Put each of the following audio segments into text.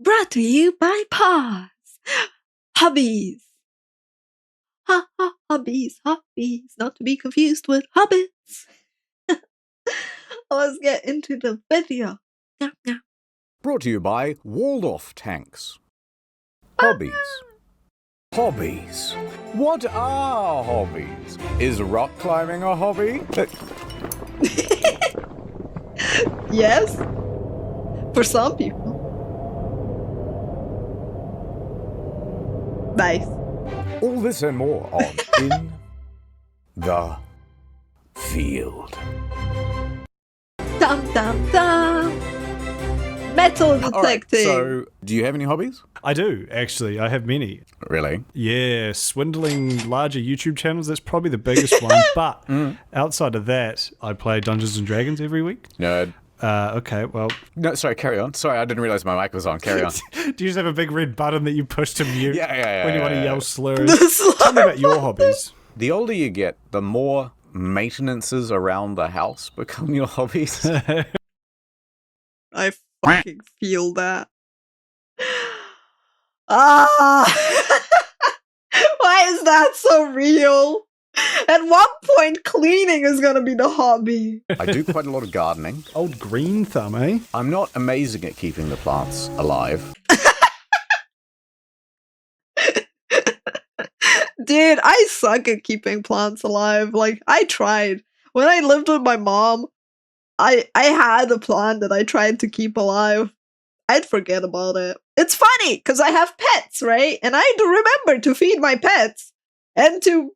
Brought to you by Paws. Hobbies. Hobbies. Not to be confused with hobbits. Let's get into the video. Brought to you by Waldorf Tanks. Hobbies. Hobbies. What are hobbies? Is rock climbing a hobby? Yes. For some people. Nice. All this and more on In the Field. Dum dum dum. Metal detecting. All right, so, do you have any hobbies? I do, actually. I have many. Really? Yeah, swindling larger YouTube channels, that's probably the biggest one. But outside of that, I play Dungeons & Dragons every week. Nerd. Okay, well... No, sorry, carry on. Sorry, I didn't realize my mic was on. Carry on. Do you just have a big red button that you push to mute Yeah, when you want to yell slurs? The Tell me about your hobbies. The older you get, the more maintenances around the house become your hobbies. I fucking feel that. Ah! Why is that so real? At one point, cleaning is gonna be the hobby. I do quite a lot of gardening. Old green thumb, eh? I'm not amazing at keeping the plants alive. Dude, I suck at keeping plants alive. Like, I tried. When I lived with my mom, I had a plant that I tried to keep alive. I'd forget about it. It's funny, because I have pets, right? And I had to remember to feed my pets. And to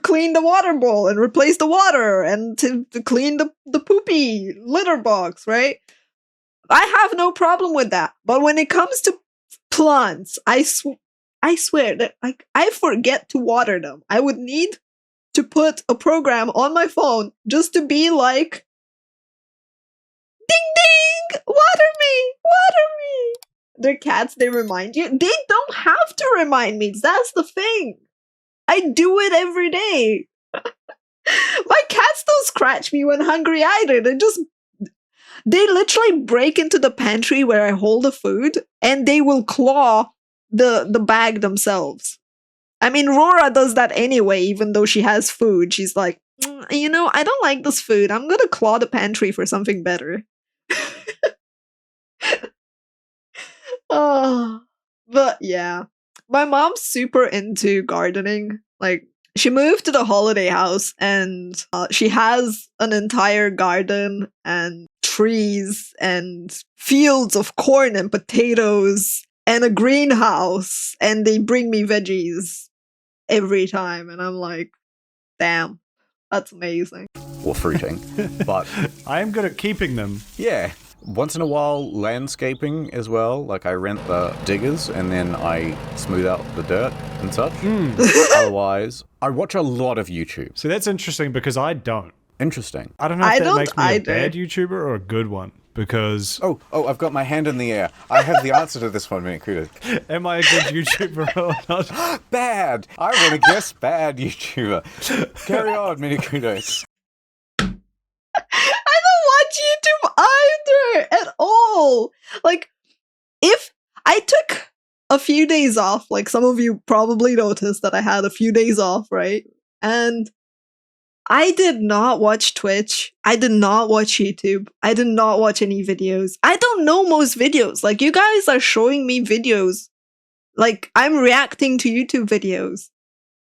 clean the water bowl and replace the water. And to clean the poopy litter box, right? I have no problem with that. But when it comes to plants, I swear that like I forget to water them. I would need to put a program on my phone just to be like, ding ding, water me. They're cats, they remind you. They don't have to remind me. That's the thing. I do it every day. My cats don't scratch me when hungry either. They literally break into the pantry where I hold the food and they will claw the bag themselves. I mean, Rora does that anyway, even though she has food. She's like, you know, I don't like this food. I'm gonna claw the pantry for something better. Oh, but yeah. My mom's super into gardening. Like, she moved to the holiday house and she has an entire garden and trees and fields of corn and potatoes and a greenhouse, and they bring me veggies every time, and I'm like, damn, that's amazing. Or fruiting. But I am good at keeping them. yeah, once in a while landscaping as well. Like I rent the diggers and then I smooth out the dirt and such. Otherwise, I watch a lot of YouTube. So that's interesting because I don't. Interesting. I don't know if that makes me a bad YouTuber or a good one. Because... Oh, I've got my hand in the air. I have the answer to this one, Minikuda. Am I a good YouTuber or not? Bad! I want to guess bad YouTuber. Carry on, Minikuda. I don't watch YouTube either at all. Like, if I took a few days off, like some of you probably noticed that I had a few days off, right? And I did not watch Twitch. I did not watch YouTube. I did not watch any videos. I don't know most videos. Like, you guys are showing me videos. Like, I'm reacting to YouTube videos.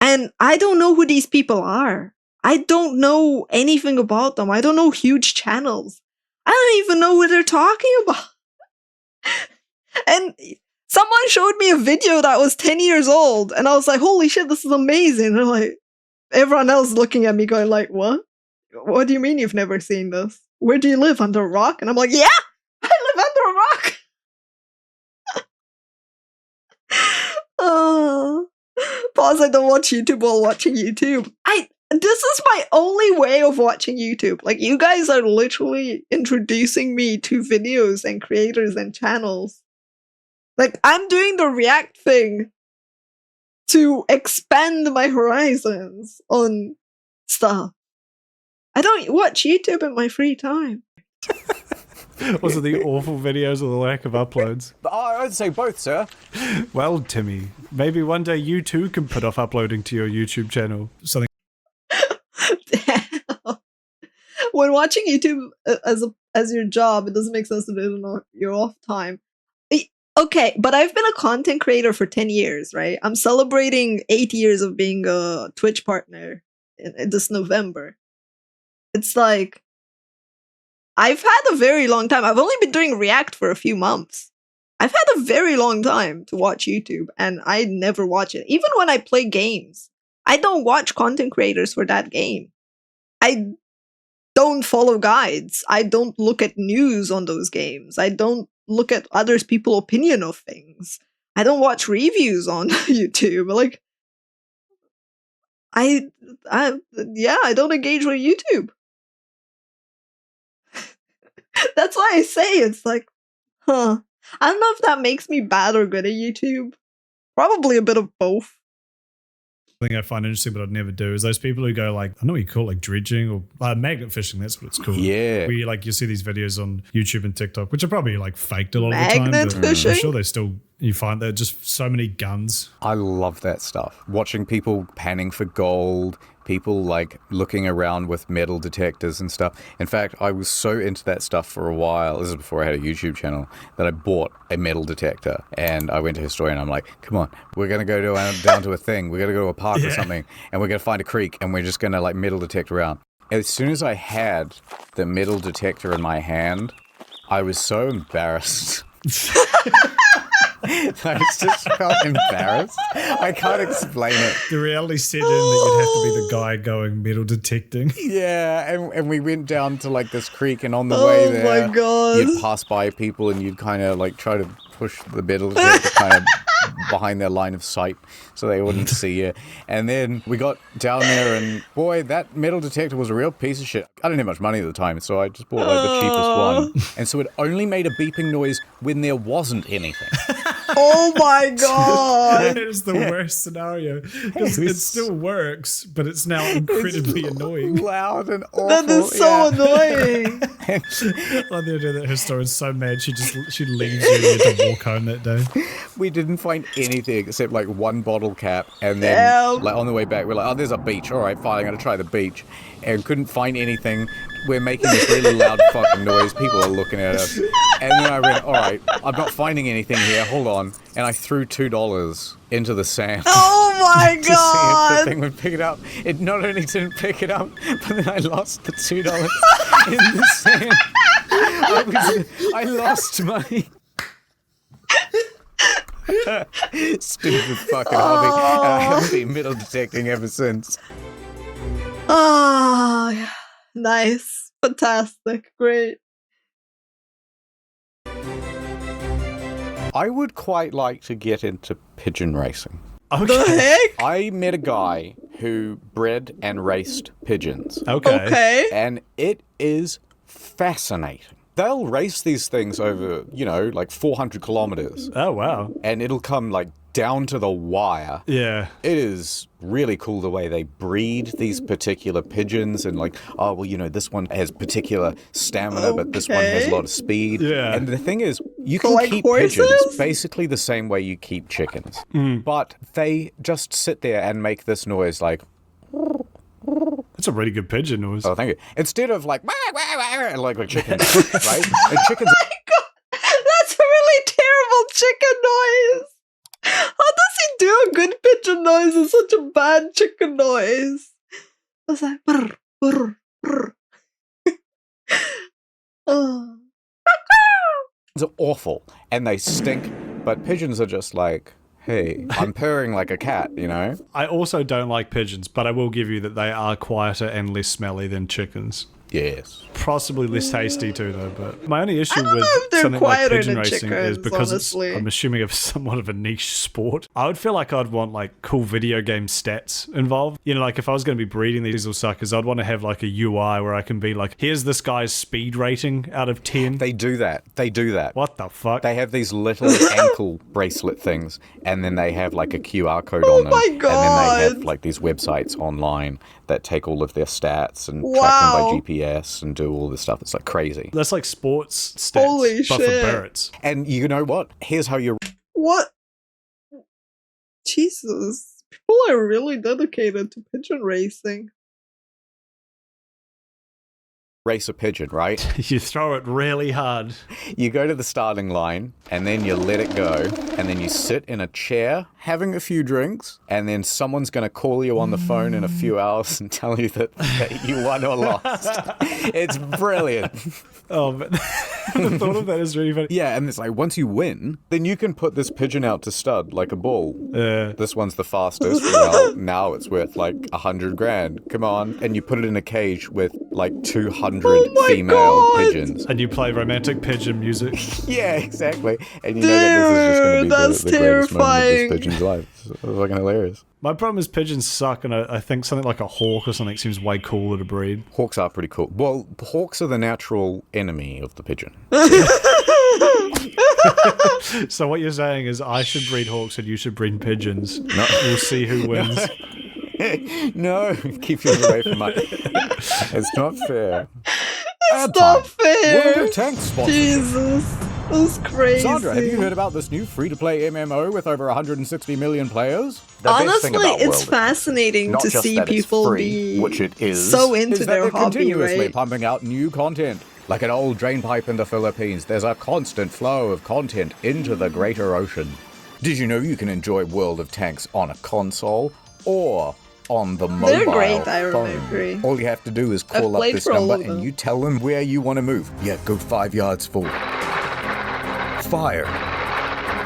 And I don't know who these people are. I don't know anything about them. I don't know huge channels. I don't even know what they're talking about. And someone showed me a video that was 10 years old. And I was like, holy shit, this is amazing. And I'm like, everyone else looking at me going like, what? What do you mean you've never seen this? Where do you live? Under a rock? And I'm like, yeah, I live under a rock. Pause, I don't watch YouTube while watching YouTube. This is my only way of watching YouTube. Like, you guys are literally introducing me to videos and creators and channels. Like, I'm doing the react thing to expand my horizons on stuff. I don't watch YouTube in my free time. Was it the awful videos or the lack of uploads? I'd say both, sir. Well, Timmy, maybe one day you too can put off uploading to your YouTube channel. Something. Damn. When watching YouTube as your job, it doesn't make sense to do it on your off time. Okay, but I've been a content creator for 10 years, right? I'm celebrating 8 years of being a Twitch partner in this November. It's like, I've had a very long time. I've only been doing React for a few months. I've had a very long time to watch YouTube, and I never watch it. Even when I play games, I don't watch content creators for that game. I don't follow guides. I don't look at news on those games. I don't look at other people's opinion of things. I don't watch reviews on YouTube. Like, I don't engage with YouTube. That's why I say it's like, I don't know if that makes me bad or good at YouTube. Probably a bit of both. Thing I find interesting, but I'd never do, is those people who go like, I know what you call it, like dredging or magnet fishing. That's what it's called. Yeah. Where you see these videos on YouTube and TikTok, which are probably like faked a lot of the time. Magnet fishing? I'm sure they still, you find they're just so many guns. I love that stuff. Watching people panning for gold, people like looking around with metal detectors and stuff. In fact, I was so into that stuff for a while, this is before I had a YouTube channel, that I bought a metal detector. And I went to his store and I'm like, come on, we're going to go down to a thing. We're going to go to a park or something. And we're going to find a creek and we're just going to like metal detect around. As soon as I had the metal detector in my hand, I was so embarrassed. I just felt embarrassed. I can't explain it. The reality set in that you'd have to be the guy going metal detecting. Yeah, and we went down to like this creek, and on the way there, my God. you'd pass by people and you'd kind of like try to push the metal detector kind of behind their line of sight so they wouldn't see you. And then we got down there and boy, that metal detector was a real piece of shit. I didn't have much money at the time, so I just bought like the cheapest one. And so it only made a beeping noise when there wasn't anything. Oh my God. That is the worst scenario. Because it still works, but it's now incredibly annoying. Loud and awful. That is so annoying. Like the idea that her store is so mad, she leaves you and you had to walk home that day. We didn't find anything except like one bottle cap, and then Damn. like on the way back we're like, oh, there's a beach. All right, fine, I'm gonna try the beach, and couldn't find anything. We're making this really loud fucking noise. People are looking at us, and then I went, all right, I'm not finding anything here. Hold on, and I threw $2 into the sand. Oh my To see if God. the thing would pick it up. It not only didn't pick it up, but then I lost the $2 in the sand. I lost money. Stupid fucking hobby. And I haven't been metal detecting ever since. Ah, nice. Fantastic. Great. I would quite like to get into pigeon racing. The heck? I met a guy who bred and raced pigeons. Okay. And it is fascinating. They'll race these things over, like 400 kilometers. Oh, wow. And it'll come like down to the wire. Yeah. It is really cool the way they breed these particular pigeons and like, oh, well, this one has particular stamina, but this one has a lot of speed. Yeah. And the thing is, you can like keep horses? pigeons basically the same way you keep chickens. But they just sit there and make this noise like, That's a really good pigeon noise. oh, thank you. Instead of like, wah, wah, wah, like chickens, right? And chickens Oh my God. That's a really terrible chicken noise. How does he do a good pigeon noise and such a bad chicken noise? What's that? Brr, brr, brr. Oh. are awful and they stink, but pigeons are just like, hey, I'm purring like a cat, I also don't like pigeons, but I will give you that they are quieter and less smelly than chickens. Yes. Possibly less tasty too, though. But my only issue I don't with know if they're something like quieter pigeon than racing is chickens, because honestly. I'm assuming it's somewhat of a niche sport. I would feel like I'd want like cool video game stats involved. Like if I was going to be breeding these little suckers, I'd want to have like a UI where I can be like, here's this guy's speed rating out of 10. They do that. What the fuck? They have these little ankle bracelet things, and then they have like a QR code on them. my And then they have God. like these websites online that take all of their stats and track Wow. them by GPS and do all this stuff. It's like crazy. That's like sports stats, Holy but shit. for birds. And you know what? Here's how you What? Jesus. People are really dedicated to pigeon racing. race a pigeon, right? You throw it really hard. You go to the starting line, and then you let it go, and then you sit in a chair having a few drinks, and then someone's going to call you on the phone in a few hours and tell you that you won or lost. It's brilliant. Oh, but the thought of that is really funny. Yeah, and it's like, once you win, then you can put this pigeon out to stud like a bull. This one's the fastest. Well, now it's worth like 100 grand. Come on. And you put it in a cage with like 200 female pigeons. And you play romantic pigeon music. Yeah, exactly. And you know that this is just going to be that's the greatest moment of terrifying. this pigeon's life. It's fucking hilarious. My problem is pigeons suck, and I think something like a hawk or something seems way cooler to breed. Hawks are pretty cool. Well, hawks are the natural enemy of the pigeon. So what you're saying is I should breed hawks and you should breed pigeons. No. We'll see who wins. No, keep yours away from mine. It's not fair. It's not fair. World of Tanks sponsor. Jesus. That's crazy. Sandra, have you heard about this new free-to-play MMO with over 160 million players? The best Honestly, thing about it's World of fascinating Not to just see that it's people free, be which it is, so into is that their they're hobby, continuously right? pumping out new content. Like an old drain pipe in the Philippines, there's a constant flow of content into the greater ocean. Did you know you can enjoy World of Tanks on a console or on the mobile They're great, I phone? agree. All you have to do is I've call up played this for all number of them. and you tell them where you want to move. Yeah, go 5 yards forward. Fire.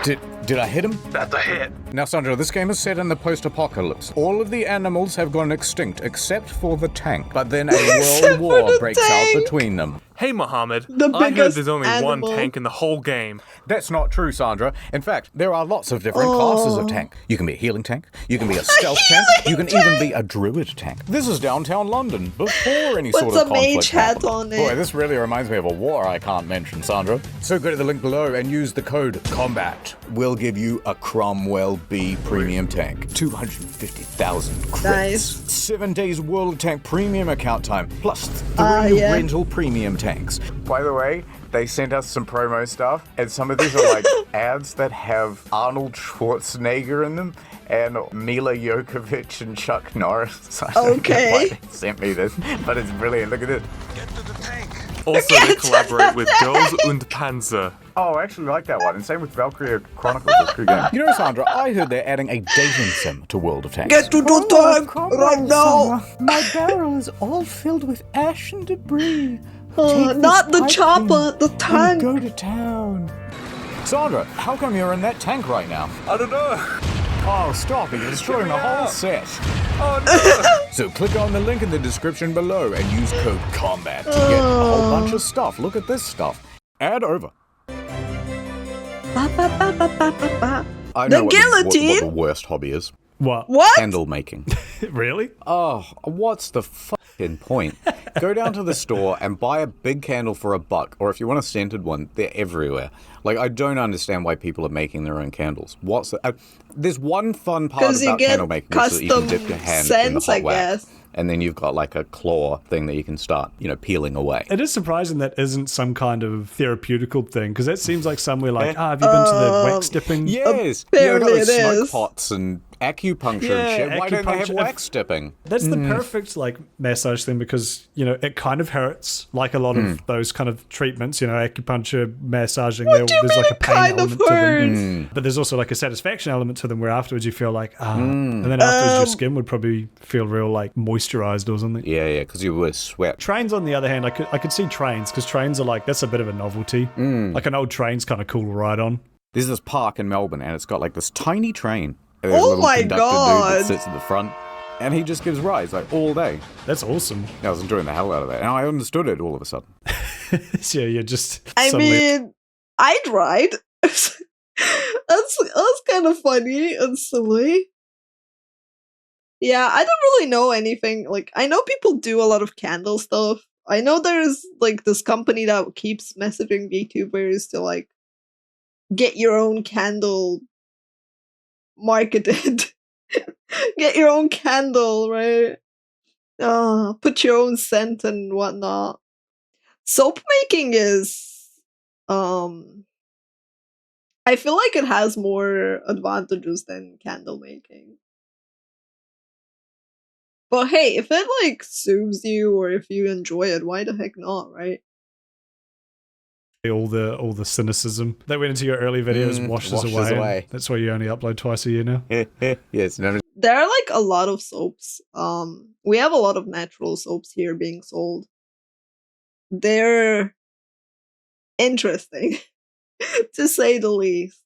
Did I hit him? That's a hit. Now, Sandra, this game is set in the post-apocalypse. All of the animals have gone extinct except for the tank. But then a Except world for war the breaks tank. out between them. Hey, Mohammed. The I heard biggest there's only one animal. tank in the whole game. That's not true, Sandra. In fact, there are lots of different classes of tank. You can be a healing tank, you can be a stealth tank, you can even be a druid tank. This is downtown London, before any Puts sort a of conflict mage hat happened. on it. Boy, this really reminds me of a war I can't mention, Sandra. So go to the link below and use the code COMBAT. We'll give you a Cromwell B premium tank. 250,000 crits. Nice. 7 days World of Tank premium account time, plus 3 yeah. rental premium tanks. By the way, they sent us some promo stuff, and some of these are like ads that have Arnold Schwarzenegger in them, and Mila Jokovic and Chuck Norris. I don't Okay. know why they sent me this, but it's brilliant. Look at this. Also, they collaborate with Girls und Panzer. Oh, I actually like that one, and same with Valkyria Chronicles. It's a good game. You know, Sandra, I heard they're adding a dating sim to World of Tanks. Get to the tank right now. My barrel is all filled with ash and debris. Not the chopper, the tank. Go to town. Sandra, how come you're in that tank right now? I don't know. Oh, stop it. You're destroying the whole set. Oh no. So click on the link in the description below and use code COMBAT to get a whole bunch of stuff. Look at this stuff. Ad over. Ba, ba, ba, ba, ba, ba, ba. I The know what guillotine? the worst hobby is. What? What? Candle making. Really? Oh, what's the fucking point? Go down to the store and buy a big candle for $1, or if you want a scented one, they're everywhere. Like, I don't understand why people are making their own candles. There's one fun part 'Cause you about get candle making, which is that you can dip custom your hand in the scents, hot I wax, guess. and then you've got like a claw thing that you can start, peeling away. It is surprising that isn't some kind of therapeutical thing, because it seems like somewhere like, have you been to the wax dipping? Yes, Apparently they've got it smoke is. pots and acupuncture Yeah, and shit. Why don't they have acupuncture. wax dipping? That's the perfect massage thing, because it kind of hurts, like a lot of those kind of treatments, acupuncture, massaging. What do you there's mean like a it pain kind of element to them, hurts? but there's also like a satisfaction element to them, where afterwards you feel like and then afterwards your skin would probably feel real like moisturized or something. Yeah, because you would sweat. Trains, on the other hand, I could see trains, because trains are like, that's a bit of a novelty. Like an old train's kind of cool to ride on. There's this park in Melbourne, and it's got like this tiny train. And there's a Oh little my conductor dude God. that sits at the front, and he just gives rides like all day. That's awesome. I was enjoying the hell out of that, and I understood it all of a sudden. Yeah, you're just I suddenly- mean, I'd ride. that's kind of funny and silly. Yeah, I don't really know anything. Like, I know people do a lot of candle stuff. I know there's like this company that keeps messaging VTubers to like get your own candle marketed. Get your own candle, right? Put your own scent and whatnot. Soap making is, I feel like it has more advantages than candle making. But hey, if it like soothes you or if you enjoy it, why the heck not, right? All the cynicism that went into your early videos washes away. That's why you only upload twice a year now. Yes, no, There are like a lot of soaps. We have a lot of natural soaps here being sold. They're interesting, to say the least.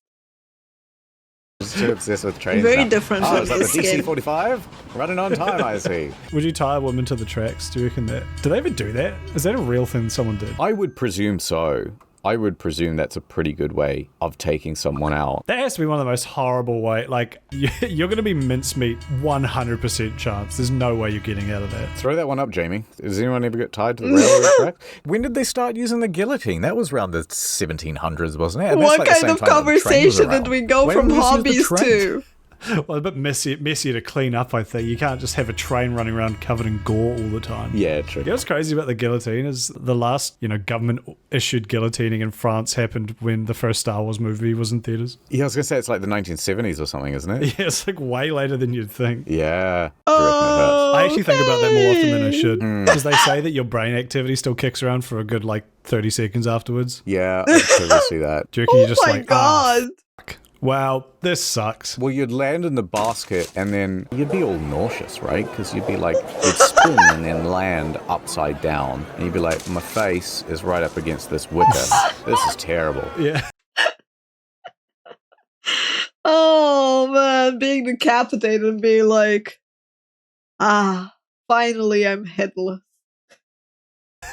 just too obsessed with trains. Very now. different Oh, from is that the the skin. DC-45? Running on time, I see. Would you tie a woman to the tracks? Do you reckon that? Do they ever do that? Is that a real thing someone did? I would presume so. I would presume that's a pretty good way of taking someone out. That has to be one of the most horrible way. Like, you're going to be mincemeat 100% chance. There's no way you're getting out of that. Throw that one up, Jamie. Does anyone ever get tied to the railroad track? When did they start using the guillotine? That was around the 1700s, wasn't it? And that's What like the kind same of time that the train was conversation around. did we go When from did we use the hobbies train? to? Well, a bit messier to clean up, I think. You can't just have a train running around covered in gore all the time. Yeah, true. You know what's crazy about the guillotine is the last, government-issued guillotining in France happened when the first Star Wars movie was in theaters. Yeah, I was going to say it's like the 1970s or something, isn't it? Yeah, it's like way later than you'd think. Yeah. Do you reckon it hurts? I actually think about that more often than I should. Because they say that your brain activity still kicks around for a good, 30 seconds afterwards. Yeah, I totally see that. Do you reckon you're just Oh my god. Wow, this sucks. Well, you'd land in the basket and then you'd be all nauseous, right? Because you'd be like, you'd spin and then land upside down. And you'd be like, my face is right up against this wicker. This is terrible. Yeah. Oh man, being decapitated and being like, finally I'm headless.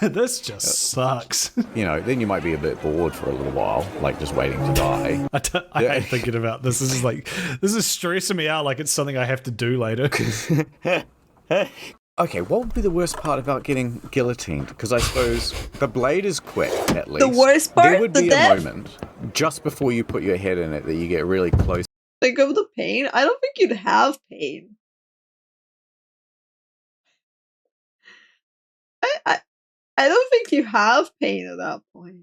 This just sucks. Then you might be a bit bored for a little while, like just waiting to die. I hate thinking about this. This is stressing me out like it's something I have to do later. Okay, what would be the worst part about getting guillotined? Because I suppose the blade is quick, at least. The worst part? There would The be death? a moment just before you put your head in it that you get really close. Think of the pain. I don't think you'd have pain. I don't think you have pain at that point.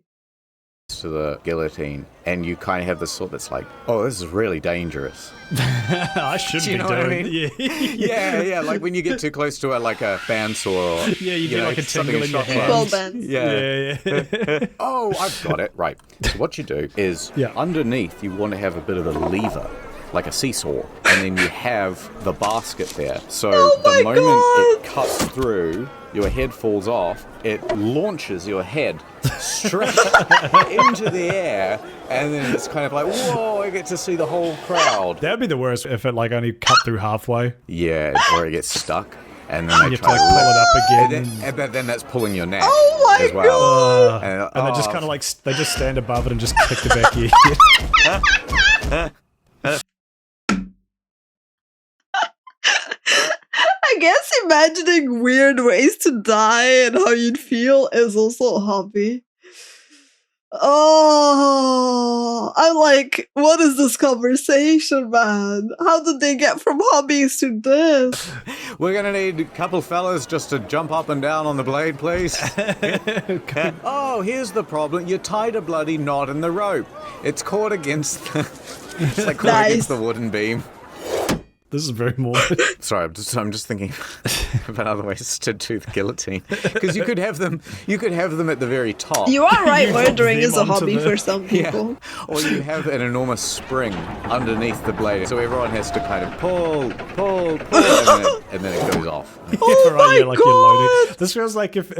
To the guillotine, and you kind of have this thought that's like, oh, this is really dangerous. I should Do you be know what I doing. mean? Yeah. Yeah, like when you get too close to like a bandsaw or Yeah, you get like a something tingle in your shot hands. Well, Ben. Yeah. Oh, I've got it. Right. So what you do is underneath you want to have a bit of a lever, like a seesaw, and then you have the basket there. So the moment it cuts through, your head falls off, it launches your head straight into the air, and then it's kind of like, whoa, I get to see the whole crowd. That'd be the worst if it only cut through halfway. Yeah, or it gets stuck, and then You they have to try to pull it up again. and then that's pulling your neck Oh my as well. And they just kind of they just stand above it and just click the back of your head. I guess imagining weird ways to die and how you'd feel is also a hobby. Oh, I'm like, what is this conversation, man? How did they get from hobbies to this? We're gonna need a couple fellas just to jump up and down on the blade, please. Oh, here's the problem. You tied a bloody knot in the rope. It's caught against the... It's like caught against the wooden beam. This is very morbid. Sorry, I'm just thinking about other ways to do the guillotine. Because you could have them at the very top. You are right, You drop murdering is a them onto hobby the- for some people. Yeah. Or you have an enormous spring underneath the blade, so everyone has to kind of pull, and then it goes off. Oh my you're loading. God! This feels like if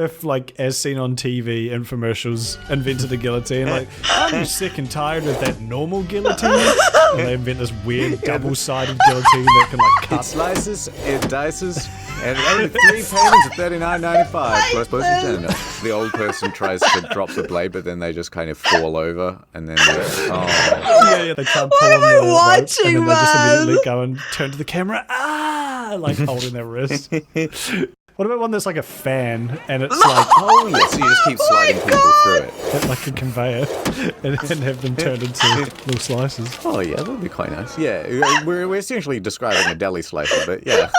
as seen on TV, infomercials invented a guillotine. Like, I'm sick and tired of that normal guillotine. And they invent this weird double-sided guillotine that can It cut. slices, it dices, and only 3 payments of $39.95 plus postage. No. The old person tries to drop the blade, but then they just kind of fall over, and then Yeah, they can't pull What am on I the rope, watching, and then they just man? immediately go and turn to the camera, like holding their wrist. What about one that's like a fan, and it's like oh yes, so you just keep sliding people through it. like a conveyor, and have them turned into little slices. Oh yeah, that would be quite nice. Yeah, we're essentially describing a deli slicer, but yeah.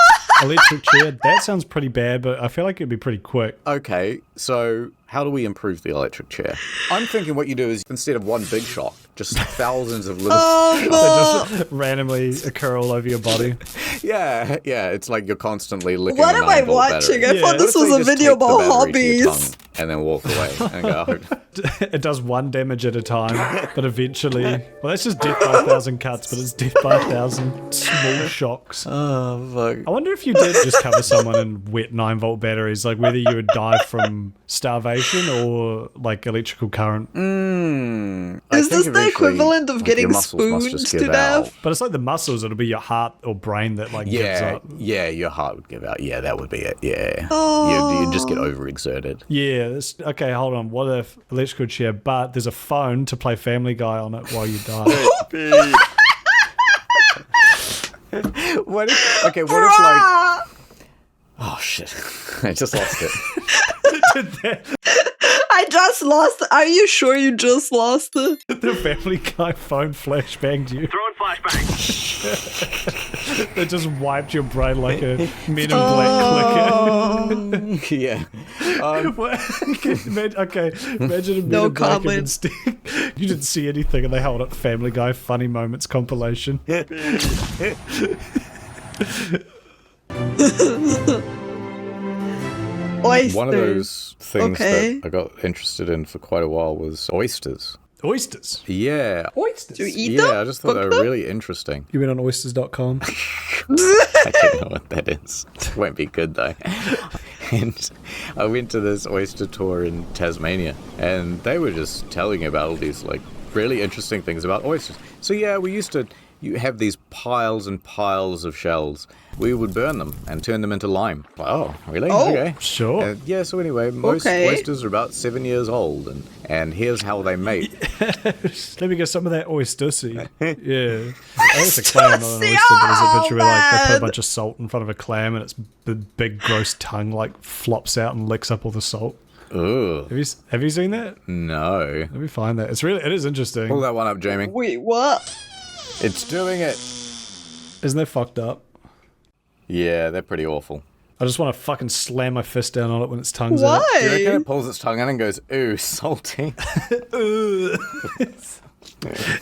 Electric chair, that sounds pretty bad, but I feel like it'd be pretty quick. Okay, so how do we improve the electric chair? I'm thinking what you do is instead of one big shock, just thousands of little They just randomly occur all over your body. Yeah, it's like you're constantly licking What a am I 9-volt watching? battery. I thought this What if was they a just video tape the about battery to your hobbies. tongue and then walk away and go, It does 1 damage at a time, but eventually... Well, that's just death by 1,000 cuts, but it's death by 1,000 small shocks. oh, fuck. I wonder if you did just cover someone in wet 9-volt batteries, like whether you would die from starvation or like electrical current. Is this the equivalent of getting your muscles must spoons just to give out. death? But it's like the muscles, it'll be your heart or brain that like gives up. Yeah, your heart would give out. Yeah, that would be it. Yeah. Oh. You'd just get overexerted. Yeah, okay, hold on. What if electrical chair, but there's a phone to play Family Guy on it while you die? What if like... Oh, shit. I just lost it. I just lost it. Are you sure you just lost it? The Family Guy phone flashbanged you. Throwing flashbang. It just wiped your brain like a Men in Black clicker. Yeah. Imagine a Men No in Black and comment. instead you didn't see anything and they held up Family Guy Funny Moments compilation. Oysters. One of those things Okay. that I got interested in for quite a while was oysters. Oysters. Yeah. Oysters. Do you eat Yeah, them? I just thought they Cook were them? really interesting. You went on oysters.com. I don't know what that is. It won't be good though. And I went to this oyster tour in Tasmania, and they were just telling about all these like really interesting things about oysters. So yeah, you have these piles and piles of shells. We would burn them and turn them into lime. Oh, really? Oh, okay. Sure. Yeah, so anyway, most Okay. oysters are about 7 years old, and here's how they mate. Let me get some of that oyster-see. Yeah. I think it's a clam, not an oyster, but there's a picture where like they put a man. bunch of salt in front of a clam and its big gross tongue like flops out and licks up all the salt. Ugh, Have you seen that? no. Let me find that. It is interesting. Pull that one up, Jamie. Wait, what? It's doing it. Isn't that fucked up? Yeah, they're pretty awful. I just want to fucking slam my fist down on it when its tongue's out. Do you reckon Why? it pulls its tongue in and goes, ooh, salty?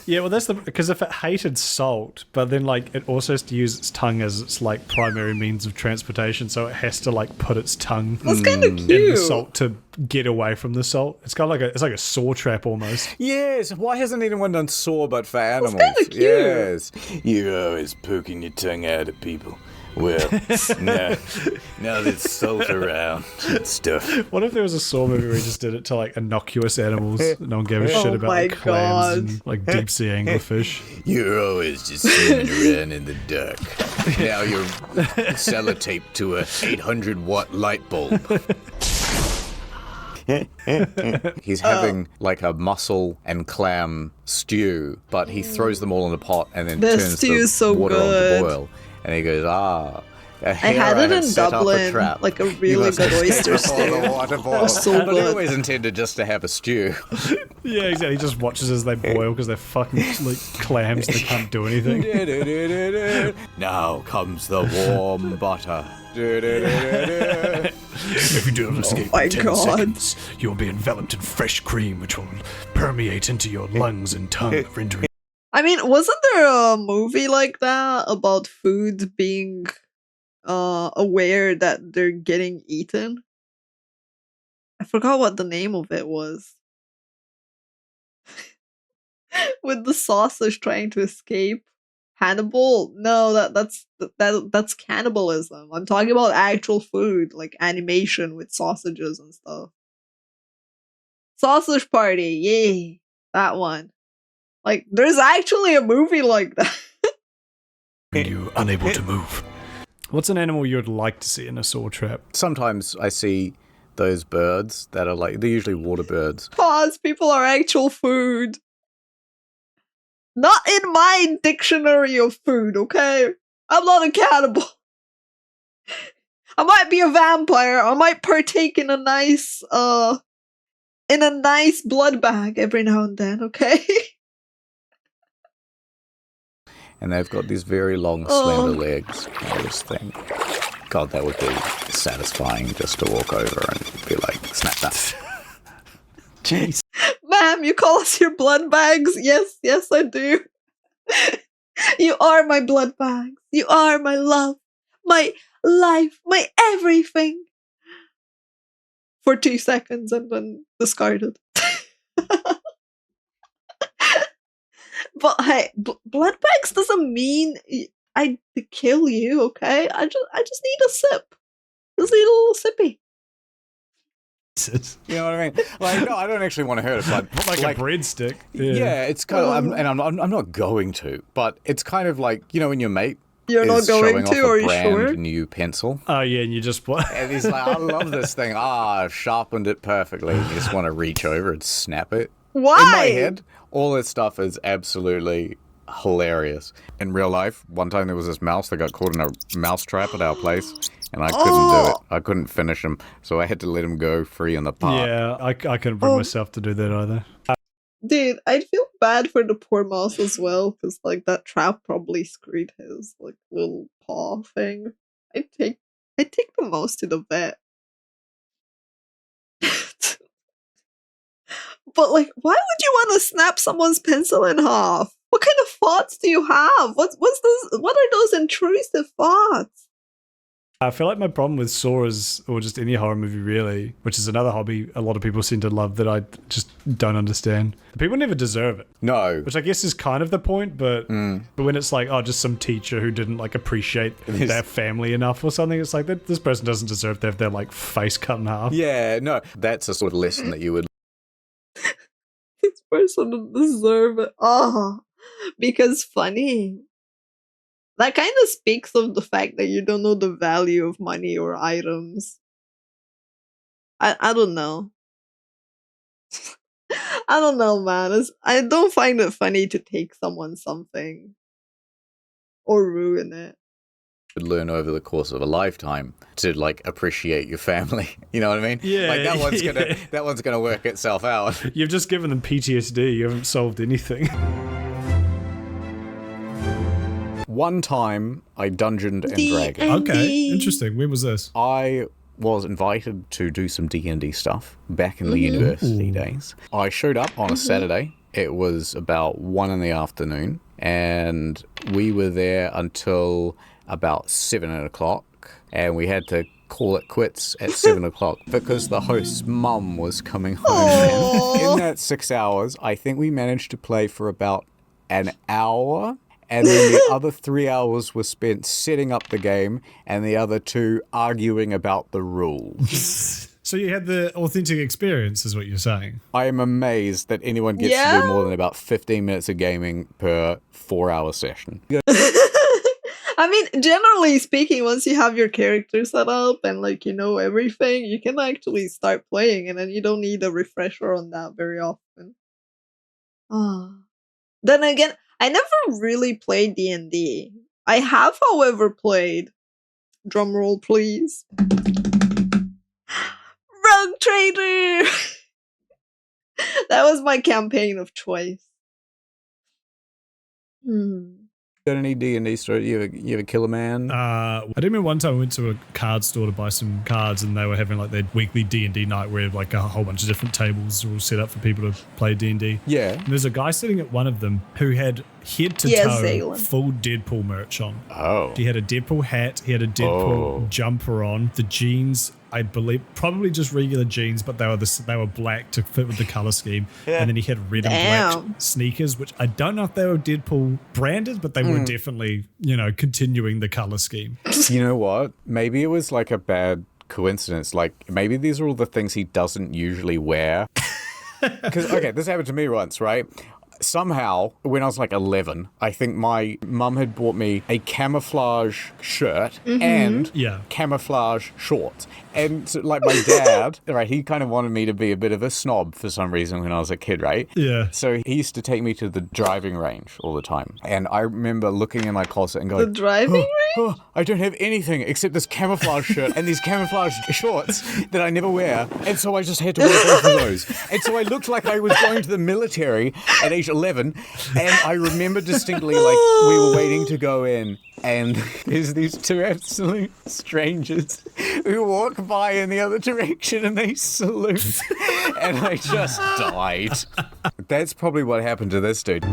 Yeah, well, that's because if it hated salt, but then like it also has to use its tongue as its like primary means of transportation, so it has to like put its tongue That's kind of in the cute. salt to get away from the salt. It's kind of like a saw trap almost. Yes, why hasn't anyone done saw but for animals? kinda cute. Yes. You're always poking your tongue out at people. Well, now there's salt around and stuff. What if there was a Saw movie where he just did it to like innocuous animals that no one gave a shit Oh about, my like clams God. and like deep sea anglerfish? You're always just swimming around in the dark. Now you're sellotaped to a 800-watt light bulb. He's having like a mussel and clam stew, but he throws them all in a pot and then The turns stew the is so water on good. to boil. And he goes, I had it in Dublin, like a really good oyster stew. It's so but good. always intended just to have a stew. Yeah, exactly. He just watches as they boil because they're fucking like clams and they can't do anything. Now comes the warm butter. If you do not escape my in 10 God. seconds, you will be enveloped in fresh cream which will permeate into your lungs and tongue, rendering I mean, wasn't there a movie like that about food being aware that they're getting eaten? I forgot what the name of it was. With the sausage trying to escape. Hannibal? No, that's cannibalism. I'm talking about actual food, like animation with sausages and stuff. Sausage Party, yay, that one. Like, there's actually a movie like that. you unable to move. What's an animal you would like to see in a saw trap? Sometimes I see those birds that are like, they're usually water birds. Pause, people are actual food. Not in my dictionary of food, okay? I'm not a cannibal. I might be a vampire. I might partake in a nice blood bag every now and then, okay? And they've got these very long, slender legs. I just think. God, that would be satisfying just to walk over and be like, snap that. Jeez. Ma'am, you call us your blood bags? Yes, yes, I do. You are my blood bags. You are my love, my life, my everything. For 2 seconds and then discarded. But hey, blood bags doesn't mean I kill you, okay? I just need a sip. Just need a little sippy. You know what I mean? Like, no, I don't actually want to hurt it, but Like a breadstick. Yeah, it's kind of, I'm not going to, but it's kind of like, you know, when your mate You're not is going showing to, off are a you brand sure? new pencil, Oh, yeah, and you just what? and he's like, I love this thing. I've sharpened it perfectly. And you just want to reach over and snap it. Why? In my head, all this stuff is absolutely hilarious. In real life, one time there was this mouse that got caught in a mouse trap at our place, and I couldn't do it. I couldn't finish him, so I had to let him go free in the park. Yeah, I couldn't bring myself to do that either. Dude, I'd feel bad for the poor mouse as well, because like that trap probably screwed his like little paw thing. I'd take the mouse to the vet. But like, why would you want to snap someone's pencil in half? What kind of thoughts do you have? What's those? What are those intrusive thoughts? I feel like my problem with Saw is, or just any horror movie really, which is another hobby a lot of people seem to love that I just don't understand. People never deserve it. No. Which I guess is kind of the point, but when it's like, oh, just some teacher who didn't like appreciate their family enough or something, it's like this person doesn't deserve to have their like face cut in half. Yeah, no. That's a sort of lesson that you would. This person doesn't deserve it. Oh, because funny. That kind of speaks of the fact that you don't know the value of money or items. I don't know. I don't know, man. I don't find it funny to take someone something or ruin it. Learn over the course of a lifetime to like appreciate your family. You know what I mean? Yeah, Like that one's gonna work itself out. You've just given them PTSD. You haven't solved anything. One time I dungeoned and dragoned. Okay, interesting. When was this? I was invited to do some D&D stuff back in the university days. I showed up on a Saturday. It was about 1 in the afternoon, and we were there until about 7 o'clock, and we had to call it quits at 7 o'clock because the host's mum was coming home. And in that 6 hours, I think we managed to play for about an hour. And then the other 3 hours were spent setting up the game, and the other 2 arguing about the rules. So you had the authentic experience, is what you're saying? I am amazed that anyone gets to do more than about 15 minutes of gaming per 4-hour session. I mean, generally speaking, once you have your character set up and like you know everything, you can actually start playing, and then you don't need a refresher on that very often. Then again, I never really played D&D. I have, however, played, drumroll please, Rogue Trader! That was my campaign of choice. Got any D&D story? You ever kill a man? I remember one time I went to a card store to buy some cards, and they were having like their weekly D&D night where like a whole bunch of different tables were all set up for people to play D&D. Yeah. And there's a guy sitting at one of them who had head to toe Zaylan. full Deadpool merch on. Oh. He had a Deadpool hat, he had a Deadpool jumper on, the jeans, I believe, probably just regular jeans, but they were black to fit with the color scheme. And then he had red and black sneakers, which I don't know if they were Deadpool branded, but they were definitely, continuing the color scheme. You know what? Maybe it was like a bad coincidence. Like, maybe these are all the things he doesn't usually wear. Because, okay, this happened to me once, right? Somehow, when I was like 11, I think my mum had bought me a camouflage shirt and camouflage shorts. And so, like my dad, right, he kind of wanted me to be a bit of a snob for some reason when I was a kid, right? Yeah. So he used to take me to the driving range all the time. And I remember looking in my closet and going, The driving range? oh, I don't have anything except this camouflage shirt and these camouflage shorts that I never wear. And so I just had to wear both of those. And so I looked like I was going to the military at age 11. And I remember distinctly, like, we were waiting to go in. And there's these two absolute strangers who walk by in the other direction and they salute. And I just died. That's probably what happened to this dude.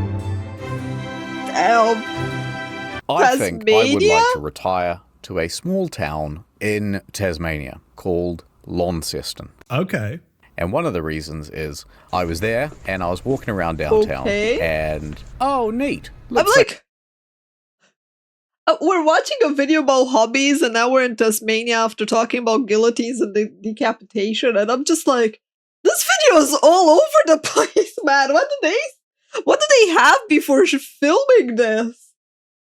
I think I would like to retire to a small town in Tasmania called Launceston. Okay. And one of the reasons is I was there and I was walking around downtown and, oh, neat. I'm like, we're watching a video about hobbies and now we're in Tasmania after talking about guillotines and decapitation. And I'm just like, this video is all over the place, man. What did they have before filming this?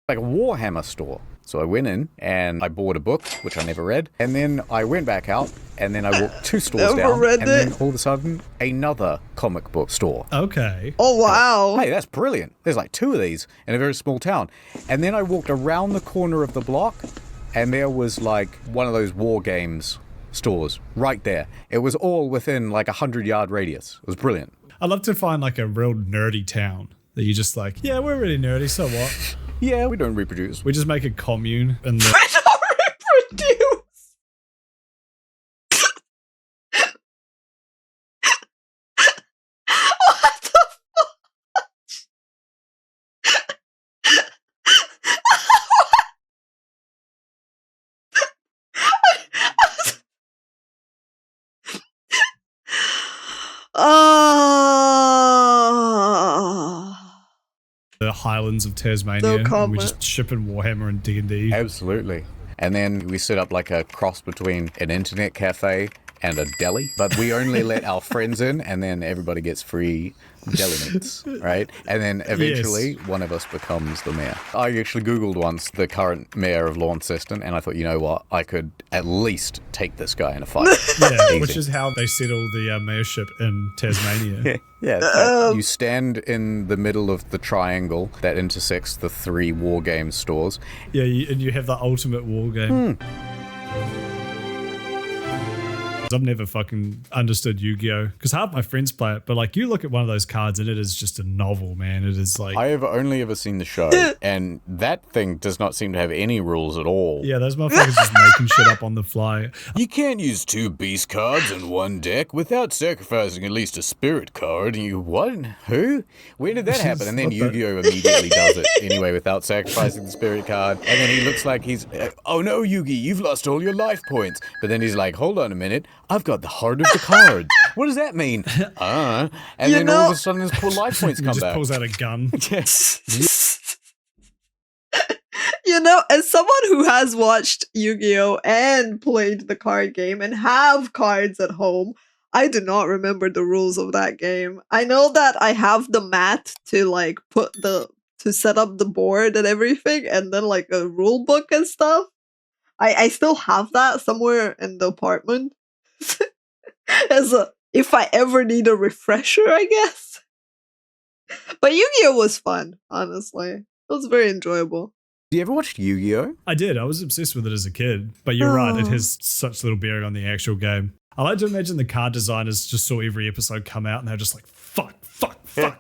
Like a Warhammer store. So I went in and I bought a book, which I never read. And then I went back out and then I walked 2 stores down. And then all of a sudden, another comic book store. Okay. Oh, wow. Hey, that's brilliant. There's like 2 of these in a very small town. And then I walked around the corner of the block and there was like one of those war games stores right there. It was all within like 100-yard radius. It was brilliant. I'd love to find like a real nerdy town that you just like, yeah, we're really nerdy, so what? Yeah, we don't reproduce. We just make a commune and the I don't reproduce. What the the Highlands of Tasmania. And we just ship in Warhammer and D&D. Absolutely. And then we set up like a cross between an internet cafe and a deli, but we only let our friends in and then everybody gets free deli meats, right? And then eventually one of us becomes the mayor. I actually Googled once the current mayor of Launceston and I thought, you know what, I could at least take this guy in a fight. Yeah, which is how they settled the mayorship in Tasmania. Yeah, you stand in the middle of the triangle that intersects the 3 war game stores. Yeah, and you have the ultimate war game. I've never fucking understood Yu-Gi-Oh! Because half my friends play it, but like you look at one of those cards and it is just a novel, man. It is like... I have only ever seen the show, and that thing does not seem to have any rules at all. Yeah, those motherfuckers just making shit up on the fly. You can't use 2 beast cards in one deck without sacrificing at least a spirit card. And you, what? Who? When did that happen? And then Yu-Gi-Oh! Immediately does it anyway without sacrificing the spirit card. And then he looks like he's, oh no, Yugi, you've lost all your life points. But then he's like, hold on a minute. I've got the heart of the cards. What does that mean? And then all of a sudden his poor life points come back. He just pulls out a gun. You know, as someone who has watched Yu-Gi-Oh! And played the card game and have cards at home, I do not remember the rules of that game. I know that I have the mat to like to set up the board and everything, and then like a rule book and stuff. I still have that somewhere in the apartment. If I ever need a refresher, I guess. But Yu-Gi-Oh! Was fun, honestly. It was very enjoyable. You ever watched Yu-Gi-Oh? I did. I was obsessed with it as a kid. But you're right, it has such little bearing on the actual game. I like to imagine the card designers just saw every episode come out and they're just like, fuck,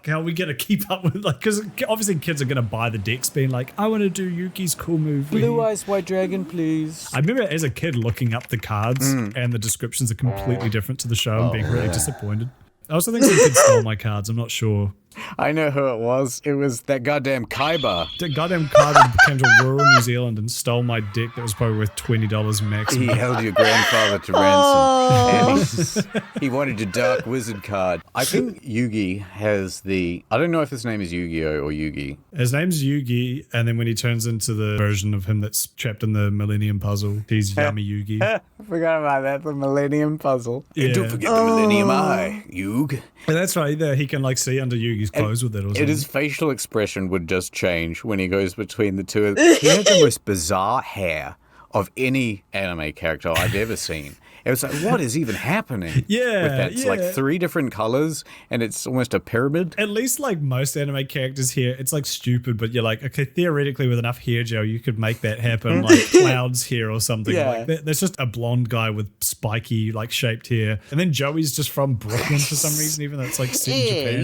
how are we going to keep up with, like, because obviously kids are going to buy the decks being like, I want to do Yuki's cool move. Blue Eyes White Dragon, please. I remember as a kid looking up the cards and the descriptions are completely different to the show and being really disappointed. I also think some kids stole my cards. I'm not sure. I know who it was. It was that goddamn Kaiba. That goddamn Kaiba came to rural New Zealand and stole my deck that was probably worth $20 maximum. He held your grandfather to ransom. And he wanted your Dark Wizard card. I think Yugi has the... I don't know if his name is Yu-Gi-Oh! Or Yugi. His name's Yugi, and then when he turns into the version of him that's trapped in the Millennium Puzzle, he's Yummy Yugi. I forgot about that, the Millennium Puzzle. Yeah. And don't forget the Millennium Eye, Yug. And that's right, he can like see under Yugi's clothes with it or something. His facial expression would just change when he goes between the two. He had the most bizarre hair of any anime character I've ever seen. It was like, what is even happening? Yeah, with that. It's like yeah. 3 different colors, and it's almost a pyramid. At least like most anime characters here, it's like stupid, but you're like, okay, theoretically with enough hair gel, you could make that happen. Like Cloud's hair or something. Yeah. Like there's just a blonde guy with spiky like shaped hair, and then Joey's just from Brooklyn for some reason, even though it's like set in Japan.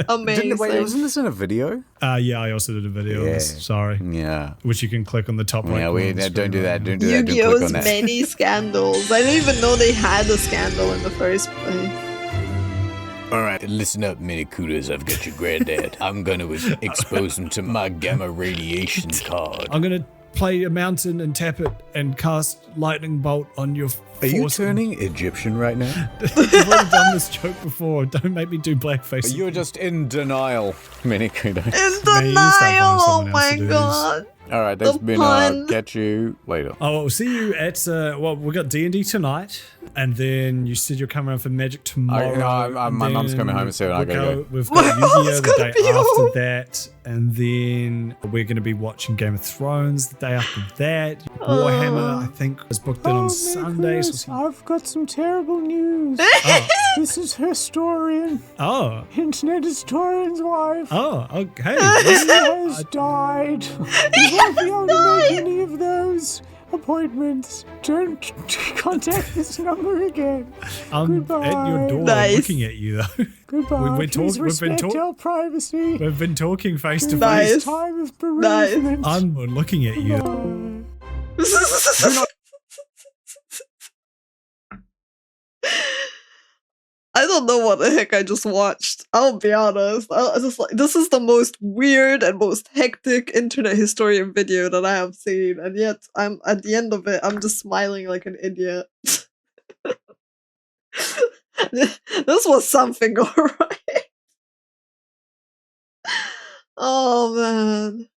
Amazing. Wait, wasn't this in a video? Yeah, I also did a video on this. Sorry. Yeah. Which you can click on the top right. Yeah, corner of the don't do screen that. right now. Don't do that. Don't click on YuGiOh's that. many scandals. I didn't even know they had a scandal in the first place. All right, listen up, Mini Cooters. I've got your granddad. I'm going to expose him to my gamma radiation card. I'm gonna play a mountain and tap it and cast lightning bolt on your Are you foreskin. turning Egyptian right now? You've already done this joke before. Don't make me do blackface. You're just in denial, Mini Cooter. In start denial! finding Oh someone else my to do god. All right, that's The been pun. catch you later. Oh, we'll see you at well, we got D&D tonight, and then you said you're coming around for Magic tomorrow. My mum's coming home soon. I gotta go. We've My got mom's YuGiOh the gonna day be home. after that, and then we're going to be watching Game of Thrones the day after that. Warhammer, I think, is booked in on Sunday. So I've got some terrible news. This is historian, oh, internet historian's wife. oh, okay. has died. You won't be able to make any of those appointments. Don't contact this number again. I'm Goodbye. at your door Nice. looking at you, though. Goodbye. We've been our privacy. We've been talking face to Nice. face. Time of Nice. I'm looking at you. I don't know what the heck I just watched. I'll be honest. I was just like, this is the most weird and most hectic internet historian video that I have seen, and yet I'm at the end of it. I'm just smiling like an idiot. This was something, alright. Oh man.